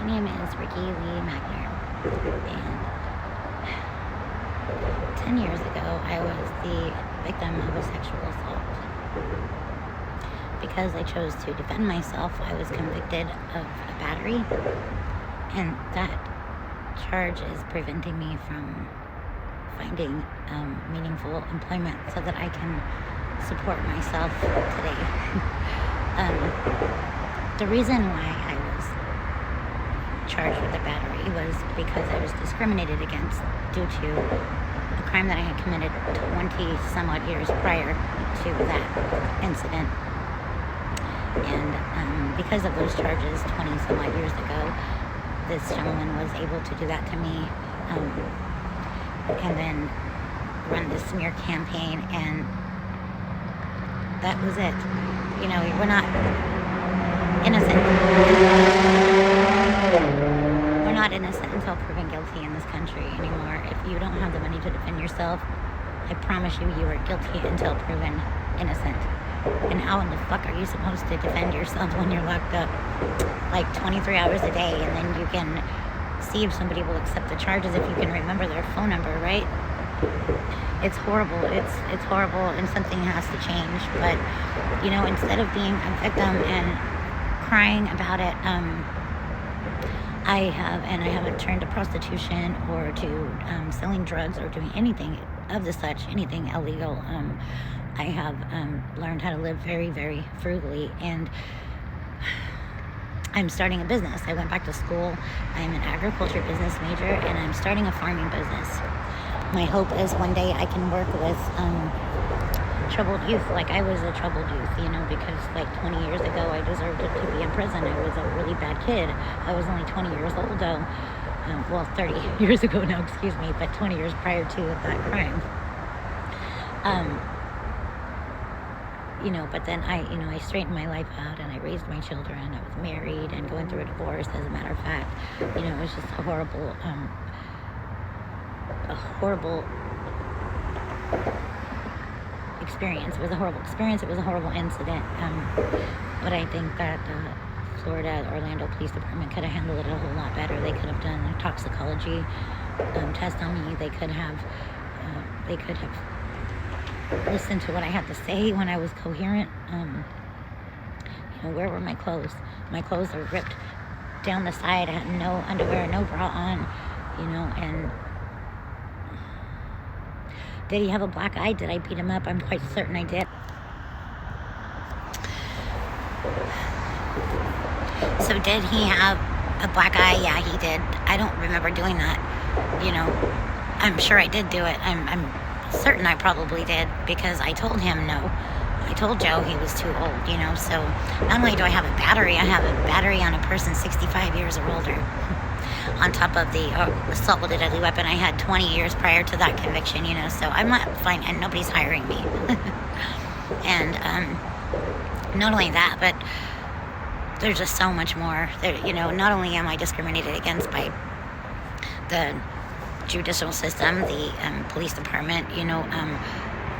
name is Ricky Lee Magner, and 10 years ago, I was the victim of a sexual assault. Because I chose to defend myself, I was convicted of a battery, and that charge is preventing me from finding meaningful employment so that I can support myself today. The reason why I was charged with a battery was because I was discriminated against due to a crime that I had committed 20 some odd years prior to that incident. And because of those charges 20 some odd years ago, this gentleman was able to do that to me, and then run this smear campaign, and that was it. You know, we're not innocent. We're not innocent until proven guilty in this country anymore. If you don't have the money to defend yourself, I promise you, you are guilty until proven innocent. And how in the fuck are you supposed to defend yourself when you're locked up like 23 hours a day, and then you can see if somebody will accept the charges if you can remember their phone number, right? It's horrible. It's horrible, and something has to change. But, you know, instead of being a victim and crying about it, I haven't turned to prostitution or to selling drugs or doing anything of the such, anything illegal. I have learned how to live very, very frugally, and I'm starting a business. I went back to school. I'm an agriculture business major, and I'm starting a farming business. My hope is one day I can work with troubled youth, like I was a troubled youth, you know, because like 20 years ago I deserved to be in prison. I was a really bad kid. I was only 20 years old though. 30 years ago now, excuse me, but 20 years prior to that crime. You know, but then I straightened my life out, and I raised my children. I was married and going through a divorce, as a matter of fact. You know, it was just a horrible experience. It was a horrible experience. It was a horrible incident. But I think that Florida, Orlando Police Department could have handled it a whole lot better. They could have done a toxicology test on me. They could have listened to what I had to say when I was coherent. You know, where were my clothes? My clothes are ripped down the side. I had no underwear, no bra on, you know, and did he have a black eye? Did I beat him up? I'm quite certain I did. So did he have a black eye? Yeah, he did. I don't remember doing that. You know, I'm sure I did do it. I'm certain I probably did, because I told him no. I told Joe he was too old, you know. So not only do I have a battery, I have a battery on a person 65 years or older. On top of the assault with a deadly weapon I had 20 years prior to that conviction, you know. So I'm not fine, and nobody's hiring me. And not only that, but there's just so much more. There, you know, not only am I discriminated against by the judicial system, the police department, you know,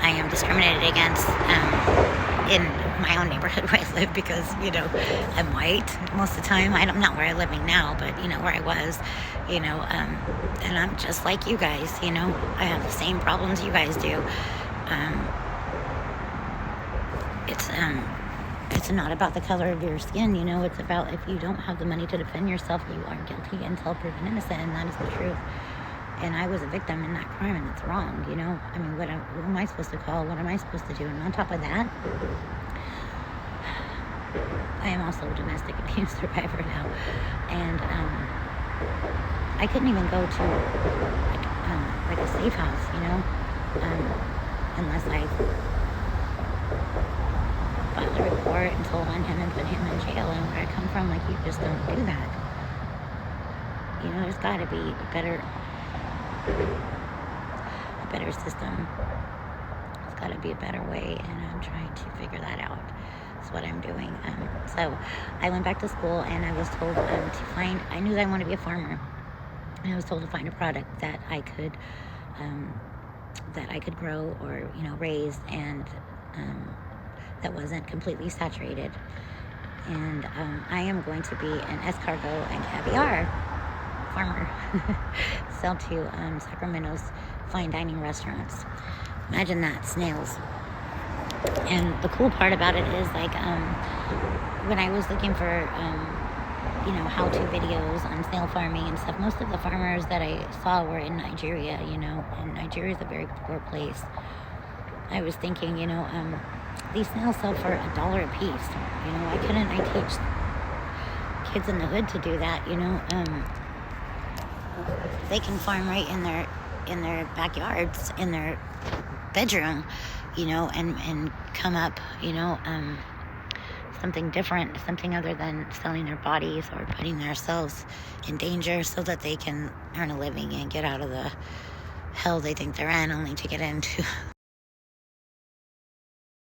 I am discriminated against in my own neighborhood where I live, because, you know, I'm white most of the time. I'm not where I'm living now, but, you know, where I was, you know, and I'm just like you guys, you know. I have the same problems you guys do. It's not about the color of your skin, you know. It's about, if you don't have the money to defend yourself, you are guilty until proven innocent, and that is the truth. And I was a victim in that crime, and it's wrong, you know. I mean, who am I supposed to call? What am I supposed to do? And on top of that, I am also a domestic abuse survivor now. And I couldn't even go to like a safe house, you know, unless I filed a report and told on him and put him in jail. And where I come from, like, you just don't do that. You know, there's got to be a better system. There's got to be a better way, and I'm trying to figure that out. That's what I'm doing. So I went back to school, and I was told I knew that I wanted to be a farmer, and I was told to find a product that I could grow or, you know, raise, and that wasn't completely saturated. and I am going to be an escargot and caviar farmer. Sell to Sacramento's fine dining restaurants. Imagine that, snails. And the cool part about it is, like, when I was looking for, how-to videos on snail farming and stuff, most of the farmers that I saw were in Nigeria, and Nigeria is a very poor place. I was thinking, these snails sell for $1 a piece. Why couldn't I teach kids in the hood to do that? They can farm right in their backyards, in their bedroom, and come up, something different, something other than selling their bodies or putting themselves in danger so that they can earn a living and get out of the hell they think they're in, only to get into.